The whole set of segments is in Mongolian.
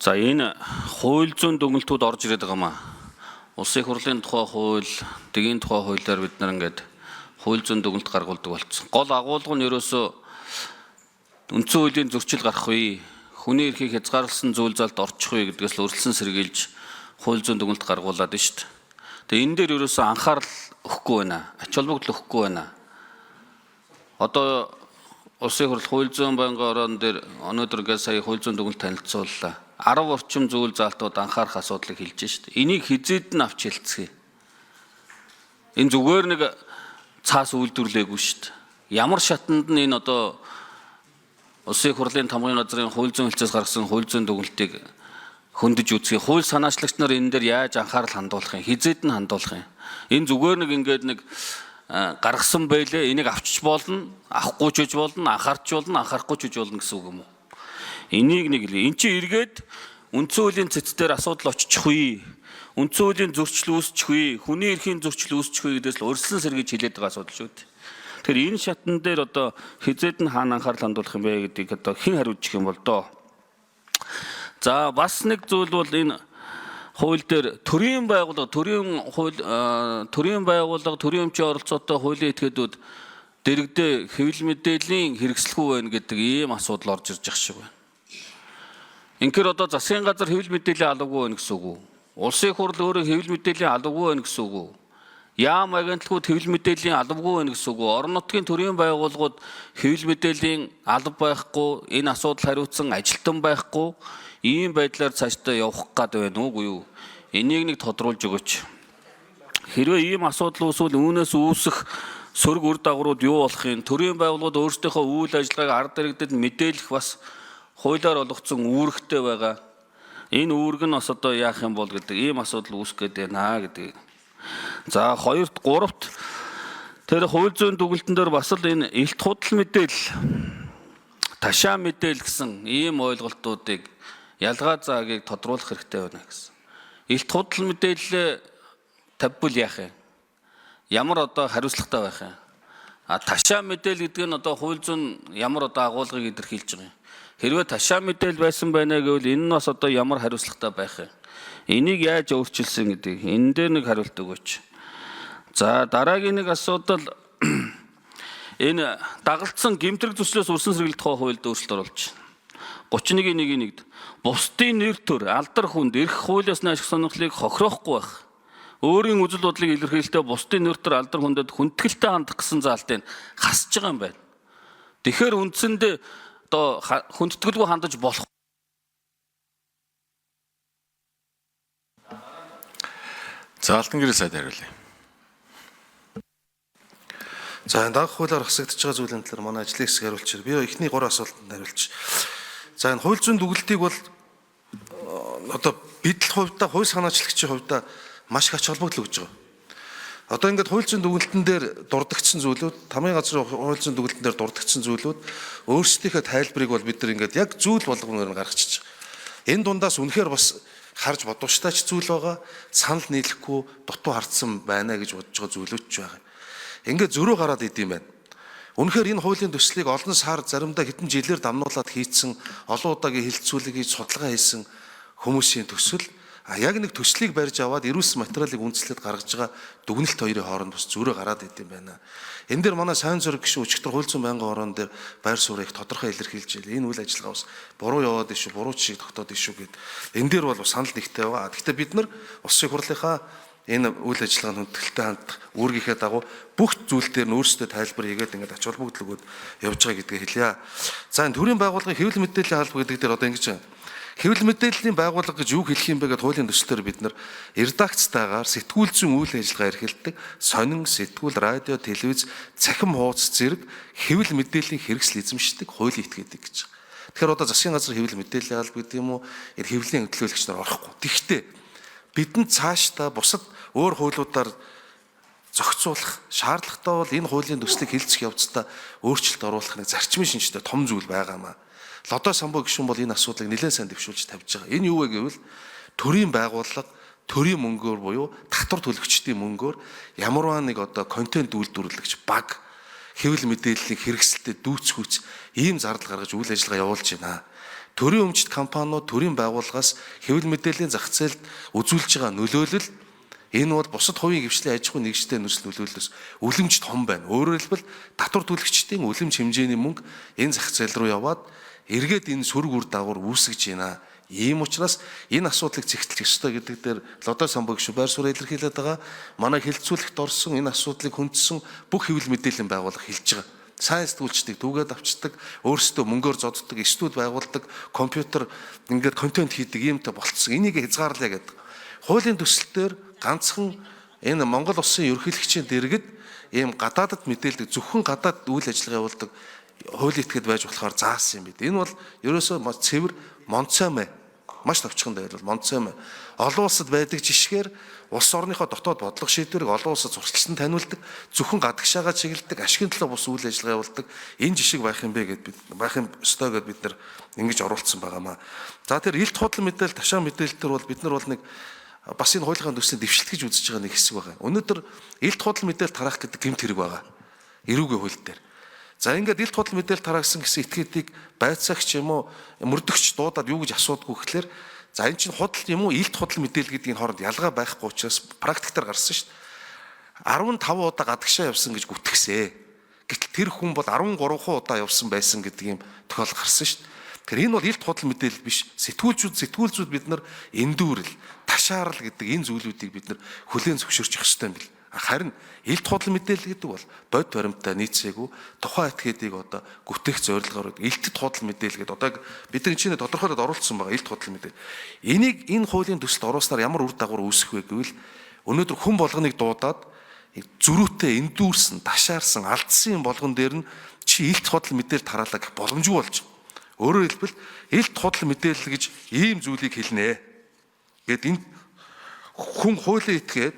За энэ хууль зүйн дүгнэлтүүд орж ирээд байгаа маа. Улсын хурлын тухай хууль, дэгийн тухай хуулиар бид нар ингээд хууль зүйн дүгнэлт гаргуулдаг болсон. Гол агуулга нь ерөөсөө үндсэн хуулийн зөрчил гарах үе, хүний эрхийг хязгаарласан зүйл залд орчих үе гэдгээс л өрсөлдсөн сэргийлж хууль зүйн дүгнэлт гаргуулад байна шүү дээ. Тэгээ энэ дээр ерөөсөө анхаарал өгөхгүй байна. Ач холбогдол өгөхгүй байна. Одоо улсын хурл хууль зүйн байнгын орон дээр өнөөдөр ингээд сая хууль зүйн дүгнэлт танилцууллаа. 10 орчим зүйл залтууд анхаарах асуудлыг хэлж шүү дээ. Энийг хизээд нь авч хэлцгээе. Энэ зүгээр нэг цаас үйлдвэрлээгүй шүү дээ. Ямар шатанд нь энэ одоо улсын хурлын тамгын газрын хууль зүйн хэлцээс гаргасан хууль зүйн дүгнэлтийг хөндөж үзье. Хууль санаачлагч нар энэ дээр яаж анхаарал хандуулах юм? Хизээд нь хандуулах юм? Энэ зүгээр нэг ингээд нэг гаргасан байлээ. Энийг авчиж болно, авахгүй ч үж болно, анхаарч болно, анхаарахгүй ч үж болно гэсэн үг юм уу? Энийг нэг л эн чинь эргээд үндсэн хуулийн цэц дээр асуудал очих үе, үндсэн хуулийн зөрчил үүсчих үе, хүний эрхийн зөрчил үүсчих үе гэдээс л урьдчилан сэргийж хилээд байгаа асуудал шүү дээ. Тэгэхээр энэ шатн дээр одоо хизээд нь хаана анхаарал хандуулах юм бэ гэдгийг одоо хэн хариулчих юм бол доо. За бас нэг зүйл бол энэ хууль дээр төрийн байгууллага, төрийн байгууллага, төрийн өмчийн оролцоотой хуулийн этгээдүүд дэрэгдээ хэвлэл мэдээллийн хэрэгслэхгүй байна гэдэг ийм асуудал орж ирж байгаа шиг байна. Инхээр одоо засгийн газар хэвлэл мэдээллийн алавгүй байна гэсэн үг үү? Улсын хурл өөрөө хэвлэл мэдээллийн алавгүй байна гэсэн үг үү? Яам агентлагууд хэвлэл мэдээллийн алавгүй байна гэсэн үг үү? Орон нутгийн төрийн байгууллагууд хэвлэл мэдээллийн алав байхгүй, энэ асуудал хариуцсан ажилтан байхгүй, ийм байдлаар цаашдаа явах гээд байна уугүй юу? Энийг нэг тодруулж өгөөч. Хэрвээ ийм асуудал үүсвэл үүнээс үүсэх сөрөг үр дагаврууд юу болох юм? Төрийн байгууллагууд өөрсдийнхөө үйл ажиллагааг ард иргэдэд мэдээлэх бас хуулиар олгогдсон үүрэгтэй байгаа. Энэ үүрэг нь бас одоо яах юм бол гэдэг ийм асуудал үүсэх гээд байна гэдэг. За хоёрт, гуравт тэр хууль зүйн дүгнэлтэн дээр бас л энэ илт худал мэдээлэл, ташаа мэдээлэл гэсэн ийм ойлголтуудыг ялгаа заагийг тодруулах хэрэгтэй байна гэсэн. Илт худал мэдээлэл тавьбал яах юм? Ямар одоо хариуцлагатай байх юм? Ташаа мэдээлэл гэдэг нь одоо хууль зүйн ямар одоо агуулгыг илэрхийлж байгаа юм? Хэрвээ ташаа мэдээлэл байсан байна гэвэл энэ нь бас одоо ямар хариуцлагатай байх юм? Энийг яаж өөрчилсөн гэдэг энэ дээр нэг хариулт өгөөч. За дараагийн нэг асуудал энэ дагалдсан гэмтрэг төслөөс үрсэн сэргийлэх тухай хуульд өөрчлөлт оруулж байна. 31-1-д бусдын нэр төр алдар хүнд эрх хуулиас ашиг сонирхлыг хохироохгүй байх. Өөрийн үзэл бодлыг илэрхийлэхдээ бусдын нэр төр алдар хүндэд хүндэтгэлтэй хандах гэсэн заалтыг хасж байгаа юм байна. Тэгэхээр үндсэндээ одоо хүндэтгэлгүй хандаж болох. За алтан гэрээ сайд хариулъя. За энэ дагах хуулиар хасагдж байгаа зүйлийн талаар манай ажлын хэсэг хариулчих. Би эхний 3 асуултанд хариулчих. За энэ хууль зүйн дүгнэлтийг бол одоо бидл хувьдаа хууль санаачлагчийн хувьдаа маш их ач холбогдол өгж байгаа. Одоо ингээд хууль зүйн дүгнэлтэн дээр дурддагчсан зүйлүүд, тамгын газрын хууль зүйн дүгнэлтэн дээр дурддагчсан зүйлүүд өөрсдийнхөө тайлбарыг бол бид нар ингээд яг зүйл болгоноор нь гаргачих. Энэ дундаас үнэхээр бас харж бодвочтойч зүйл байгаа, санал нийлэхгүй дутуу хардсан байна гэж бодож байгаа зүйлүүд ч байгаа. Ингээд зөрөө гараад идэм байна. Үнэхээр энэ хуулийн төслийг олон сар заримдаа хэдэн жилээр дамнуулаад хийцэн, олон удаагийн хилцүүлэг хийж судалгаа хийсэн хүмүүсийн төсөл яг нэг төслийг барьж аваад ирүүлсэн материалыг үндэслээд гаргаж байгаа дүгнэлт хоёрын хооронд бас зөрөө гараад идэм байна. Энэ дээр манай сайн зураг гишүүн өчигдөр хууль зүйн байнгын орон дээр байр суурийг тодорхой илэрхийлж байна. Энэ үйл ажиллагаа бас буруу яваад ишүү, буруу чиг тогтоод ишүү гэд. Энэ дээр бол бас санал нэгтэй байгаа. Гэхдээ бид нар улсын хурлынхаа энэ үйл ажиллагаанд хүндэтгэлтэй хандах үүргийнхээ дагуу бүх зүйл дээр нь өөрсдөө тайлбар хийгээд ингээд ач холбогдол өгөөд явж байгаа гэдгийг хэлье. За энэ төрийн байгууллагын хэвлэл мэдээллийн алба гэдэг дээр одоо ингэж байна. Хэвлэл мэдээллийн байгууллага гэж юу хэлэх юм бэ гэдээ хуулийн төслөөр бид нар редакцтайгаар сэтгүүл зүйн үйл ажиллагаа эрхэлдэг сонин, сэтгүүл, радио, телевиз, цахим хуудас зэрэг хэвлэл мэдээллийн хэрэгсэл эзэмшдэг хуулийн этгээдэг гэж. Тэгэхээр одоо засгийн газар хэвлэл мэдээллийн алба гэдэг юм уу, энэ хэвлэлийн хөтөлбөрч нар орохгүй. Тэгэхдээ бидэнд цаашдаа бусад өөр хуулиудаар зохицуулах шаардлагатай бол энэ хуулийн төслийг хэлцэх явцдаа өөрчлөлт оруулах нэг зарчмын шинжтэй том зүйл байгаамаа. Лодо самбуу гишүүн бол энэ асуудлыг нэлээд сайн дэвшүүлж тавьж байгаа. Энэ юу вэ гэвэл төрийн байгууллага төрийн мөнгөөр буюу татвар төлөгчдийн мөнгөөр ямарваа нэг одоо контент үйлдвэрлэгч баг хэвлэл мэдээллийн хэрэгсэлтэд дүүцхүүц ийм зардал гаргаж үйл ажиллагаа явуулж байна. төрийн өмчт компаниуд төрийн байгууллагаас хэвлэл мэдээллийн зах зээлд үзүүлж байгаа нөлөөлөл энэ бол бусад хувийн гишүүний аж ахуйн нэгжтэй нөхцөл нөлөөллөөс үлэмж том байна. Өөрөөр хэлбэл татвар төлөгчдийн үлэмж хэмжээний мөнгө энэ зах зээл рүү яваад эргээд энэ сөрөг үр дагавар үүсгэж байна. Ийм учраас энэ асуудлыг зэгтлэх ёстой гэдэг дээр Лодой Самбог шүү байр суурь илэрхийлээд байгаа. Манай хэлэлцүүлэгт орсон энэ асуудлыг хүндсэн бүх хэвлэл мэдээллийн байгууллага хэлж байгаа. Сайн сэтгүүлчдийг түгээд авчдаг, өөрсдөө мөнгөөр зодддаг, студ байгуулдаг, компьютер ингээд контент хийдэг иймтэй болцсон. Энийг хязгаарлаа гэдэг. Хуулийн төсөлтөөр ганцхан энэ Монгол улсын ерөнхийлөгчийн дэргэд ийм гадаадд мэдээлдэг зөвхөн гадаад үйл ажиллагаа явуулдаг хууль итгэд байж болохоор заасан юм бид. Энэ бол ерөөсөө цэвэр монцомэ маш товчхон дээр бол монцомэ олон улсад байдаг жишгээр улс орныхоо дотоод бодлого шийдвэрийг олон улсад зурцлан таниулдаг, зөвхөн гадагшаагаа чиглэдэг, ашигын төлөө бус үйл ажиллагаа явуулдаг энэ жишг байх юм бэ гэд бид байх юм ёстой гэд бид нар ингэж оруулсан байгаамаа. За тэр илт худлан мэдээлэл, ташаа мэдээлэл төр бол бид нар бол нэг бас энэ хуулийн төслийн дэвшилт гэж үзэж байгаа нэг хэсэг байгаа. Өнөөдөр илт худлан мэдээлэл тараах гэдэг гэмт хэрэг байгаа. Эрүүгийн хууль дээр. За ингээд илт худлан мэдээлэл тараагсан гэсэн этгээдийг байцаагч юм уу мөрдөгч дуудаад юу гэж асуудгүй гэхлээр за энэ чинь худал юм уу илт худлан мэдээлэл гэдгийн хооронд ялгаа байхгүй учраас практиктаар гарсан шүү дээ. 15 удаа гадагшаа явсан гэж гүтгэсээ. Гэтэл тэр хүн бол 13 удаа явсан байсан гэдэг юм тохиолдол гарсан шүү дээ. Тэгэхээр энэ бол илт худлан мэдээлэл биш. Сэтгүүлчүүд бид нар эндүүрэл, ташаарл гэдэг энэ зүйлүүдийг бид нар хүлээн зөвшөөрчих ёстой юм бил. Харин илт худлан мэдээлэл гэдэг бол бод баримттай нийцээгүй тухайн этгээдийг одоо гүтгэх зорилгоор илтэд худлан мэдээлэл гэдэг одоо бид нар энэ тодорхойлоод оруулсан байгаа илт худлан мэдээлэл. Энийг энэ хуулийн төсөлд оруулснаар ямар үр дагавар үүсэх вэ гэвэл өнөөдөр хүн болгоныг дуудаад зөрүүтэй эндүүрсэн, ташаарсан, алдсан юм болгон дээр нь чи илт худлан мэдээлэл тараалаа гэх боломжгүй болж байгаа. Өөрөөр хэлбэл илт худлан мэдээлэл гэж ийм зүйлийг хэлнэ. Гэт энэ хүн хуулийн этгээд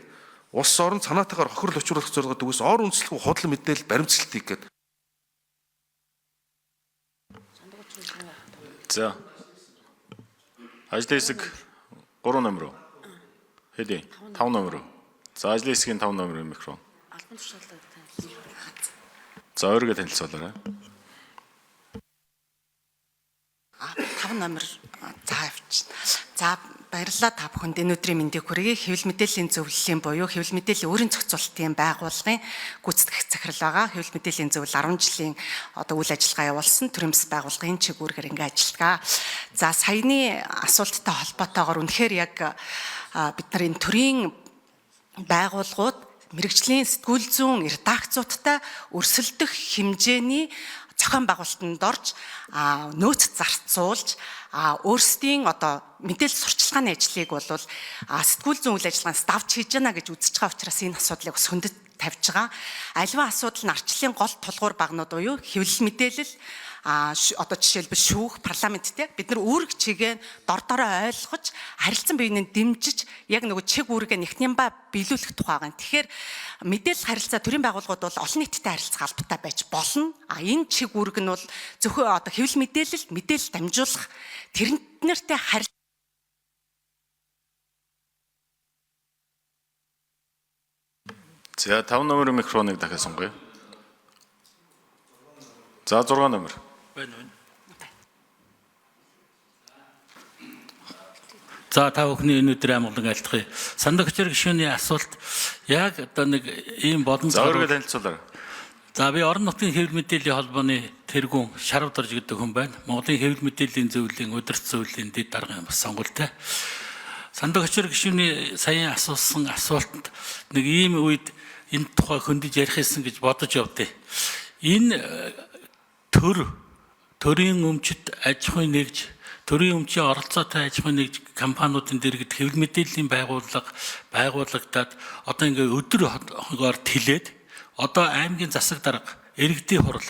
улс орон санаатаагаар хохирол учруулах зорилгод үгүйс ор үндэслэхгүй худлан мэдээлэл баримтсалт хийх гэдэг. За. Ажлын хэсэг 3 номер. Хэдий? 5 номер. За ажлын хэсгийн 5 номер микрофон. Албан тушаалаа танилцуулах. За өөрийгөө танилцуулаарай. 5 номер за авчна. За баярлалаа та бүхэнд энэ өдрийн мэндийг хүргэе. Хэвлэл мэдээллийн зөвлөлийн буюу хэвлэл мэдээллийн өөрийн зохицуулалтын байгууллагын гүйцэтгэх захирал байгаа. Хэвлэл мэдээллийн зөвлөл 10 жилийн одоо үйл ажиллагаа явуулсан төрөмс байгууллагын чигүүргээр ингээ ажиллагаа. За саяны асуулттай холбоотойгоор үнэхээр яг бид нар энэ төрийн байгууллагууд мэрэгжлийн сэтгүүл зүүн редакцуудтай өрсөлдөх хэмжээний зохион байгуулалтанд орж нөөц зарцуулж өөрсдийн одоо мэдээлэл сурчлагын ажлыг бол сэтгүүл зүүн үйл ажиллагаанаас давж хийж яана гэж үзэж байгаа учраас энэ асуудлыг бас хөндөд тавьж байгаа. Аливаа асуудал нь ардчлалын гол тулгуур багнууд буюу хэвлэл мэдээлэл одоо жишээлбэл шүүх парламенттэй бид нар үүрэг чигээ дор дороо ойлгож харилцан биенийг дэмжиж яг нөгөө чиг үүргээ нэгтнямба биелүүлэх тухай байгаа. Тэгэхээр мэдээлэл харилцаа төрийн байгууллагууд бол олон нийттэй харилцах албатай байж болно. Энэ чиг үүрэг нь бол зөвхөн одоо хэвлэл мэдээлэл дамжуулах тэрнэртэй харилцаа За 5 номер микрофоныг дахиад сонгоё. За 6 номер. За та бүхний энэ өдрийн амгалан айлтгая. Сандагчаар гишүүний асуулт яг одоо нэг ийм боломж. За өөрийгөө танилцуулаарай. За би орон нутгийн хэвлэл мэдээллийн холбооны тэргүүн Шарав Дарж гэдэг хүн байна. Монголын хэвлэл мэдээллийн зөвлөлийн удирдах зөвлөлийн дэд даргын бас сонгуультай. Сандагчаар гишүүний саяхан асуусан асуултанд нэг ийм үед энэ тухай хөндөж ярих гэсэн гэж бодож явдээ. Энэ төрийн өмчит аж ахуйн нэгж, төрийн өмчийн оролцоотой аж ахуйн нэгж компаниудын дэргэд хэвлэл мэдээллийн байгуулагдаад одоо ингээ өдөр хоногоор тэлээд одоо аймгийн засаг дарга, иргэдийн хурал,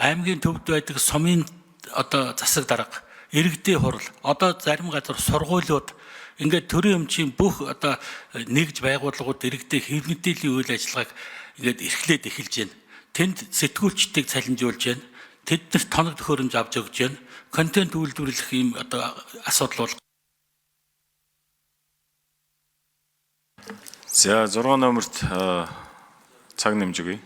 аймгийн төвд байдаг сумын одоо засаг дарга, иргэдийн хурал, одоо зарим газар сургуулиуд ингээд төрийн өмчийн бүх одоо нэгж байгууллагууд иргэдэд хэвлэл мэдээллийн үйл ажиллагааг ингээд эрхлээд эхэлж байна. Тэнд сэтгүүлчдийг цалинжуулж байна. Тэднэрт тоног төхөөрөмж авч өгч байна. Контент үйлдвэрлэх юм одоо асуудал бол. За 6 номерт цаг нэмж өгье.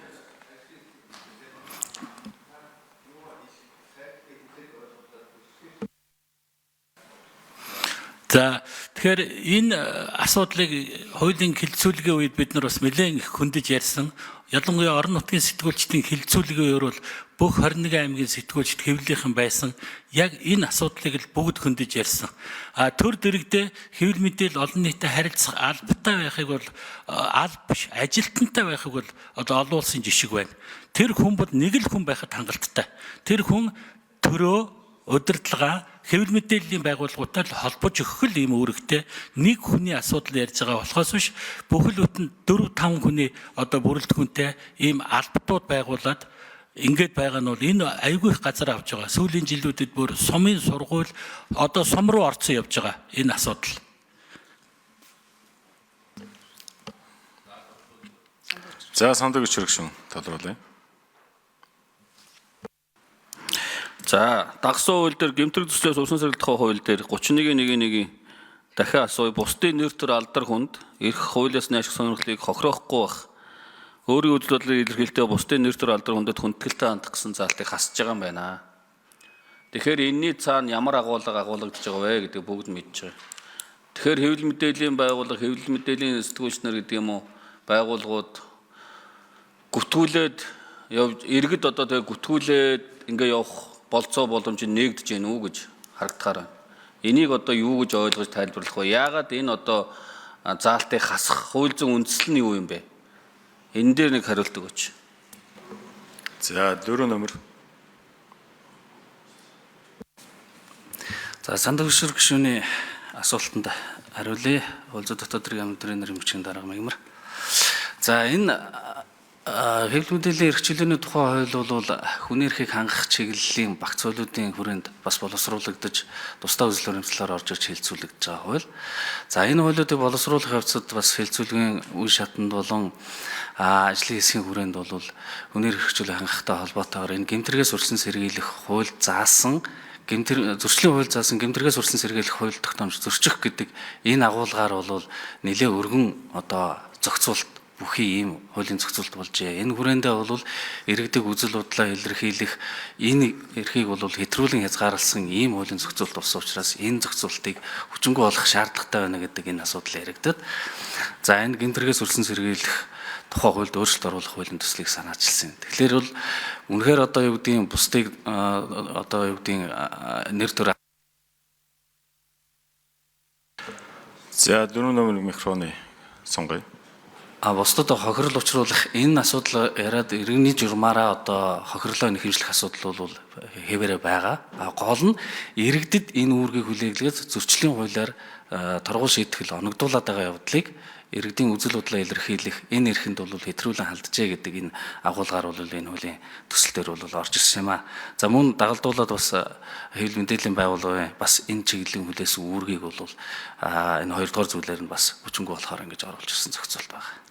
За тэгэхээр энэ асуудлыг хуулийн хилцүүлгийн үед бид нар бас нэлээд их хөндөж ярьсан. Ялангуяа орон нутгийн сэтгүүлчдийн хилцүүлгийн өөр бол бүх 21 аймгийн сэтгүүлчд хэвлэлийнхэн байсан. Яг энэ асуудлыг л бүгд хөндөж ярьсан. Төр дэрэгдээ хэвлэл мэдээлэл олон нийтэд харилцах албатай байхыг бол алба биш, ажилтнтай байхыг бол одоо олон улсын жишг байна. Тэр хүн бол нэг л хүн байхад хангалттай. Тэр хүн төрөө удирдлага хэвлэл мэдээллийн байгууллагуудаар холбож өгөх л ийм үүрэгтэй нэг хүний асуудал ярьж байгаа болохоос биш бүхэл бүтэн 4-5 хүний одоо бүрэлдэхүүнтэй ийм албатууд байгуулад ингээд байгаа нь бол энэ аюулгүй их газар авч байгаа. Сүүлийн жилүүдэд бүр сумын сургууль одоо сум руу орцсон явж байгаа энэ асуудал. За сандаг өчрөгшин тодруулъя. За, дагсан хууль дээр гэмтрэг төслөөс усан сэргийлэх хууль дээр 31.1-ийн дахин асууя. Бусдын нэр төр алдар хүнд эрх хуулиас нааших сонирхлыг хохироохгүй бах. Өөрийн үйл бодлыг илэрхийлэлтэй бусдын нэр төр алдар хүндэд хүндэтгэлтэй хандах гэсэн заалтыг хасж байгаа юм байна. Тэгэхээр энэний цаана ямар агуулга агуулгадж байгаа вэ гэдэг бүгд мэдж байгаа. Тэгэхээр хэвлэл мэдээллийн байгууллага, хэвлэл мэдээллийн сэтгүүлч нар гэдэг юм уу байгууллагууд гүтгүүлээд иргэд одоо тэгээ гүтгүүлээд ингээ явах болцоо боломж нэгдэж гэнэ үү гэж харагдахаар байна. Энийг одоо юу гэж ойлгож тайлбарлах вэ? Яагаад энэ одоо заалтыг хасах хууль зүйн үндэслэл нь юу юм бэ? Энэ дээр нэг хариулт өгөөч. За 4 номер. За сандаг өшөр гишүүний асуултанд хариулъя. Хууль зүйн дотоод хэргийн амдрын нэрийн бичгийн дарга мэгмар. За энэ хэвлэл мэдээллийн эрх чөлөөний тухай хууль бол хүний эрхийг хангах чиглэлийн багц хуулиудын хүрээнд бас боловсруулагдаж тусдаа үзэл баримтлалаар орж ирж хэлцүүлэгдэж байгаа хууль. За энэ хуулиудыг боловсруулах явцад бас хэлцүүлгийн үе шатанд болон ажлын хэсгийн хүрээнд бол хүний эрх чөлөө хангахтай холбоотойгоор энэ гэмтрэгээс урьдчилан сэргийлэх хууль заасан зөрчлийн хууль заасан гэмтрэгээс урьдчилан сэргийлэх хууль тогтоомж зөрчих гэдэг энэ агуулгаар бол нэлээ өргөн одоо зохицуулт бүхий ийм хуулийн зохицуулт болжээ. Энэ хүрээндээ бол иргэдэг үзэл бодлоо илэрхийлэх энэ эрхийг бол хэтрүүлэн хязгаарласан ийм хуулийн зохицуулт болсон учраас энэ зохицуултыг хүчингү болох шаардлагатай байна гэдэг энэ асуудал яригдаад. За энэ гэмтрэгээс урьдчилан сэргийлэх тухай хуульд өөрчлөлт оруулах хуулийн төслийг санаачилсан. Тэгэхээр бол үнэхээр одоо юу гэдгийг бусдыг одоо юу гэдгийг нэр төр. За 4 номер микрофоны сонгоё. Бусдад хохирол учруулах энэ асуудал яриад иргэний журмаараа одоо хохирлоо нэхэмжлэх асуудал бол хэвээрээ байгаа. Гол нь иргэдэд энэ үүргийг хүлээглээд зөрчлийн хуулиар торгуул шийтгэл оногдуулаад байгаа явдлыг иргэдийн үзэл бодлоо илэрхийлэх энэ эрхэнд бол хэтрүүлэн халджээ гэдэг энэ агуулгаар бол энэ хуулийн төсөл дээр бол орж ирсэн юм аа. За мөн дагалдуулаад бас хэвлэл мэдээллийн байгууллагын бас энэ чиглэлийн хүлээсэн үүргийг бол энэ 2 дугаар зүйлээр нь бас хүчингү болохоор ингэж оруулж ирсэн зохицуулт байна.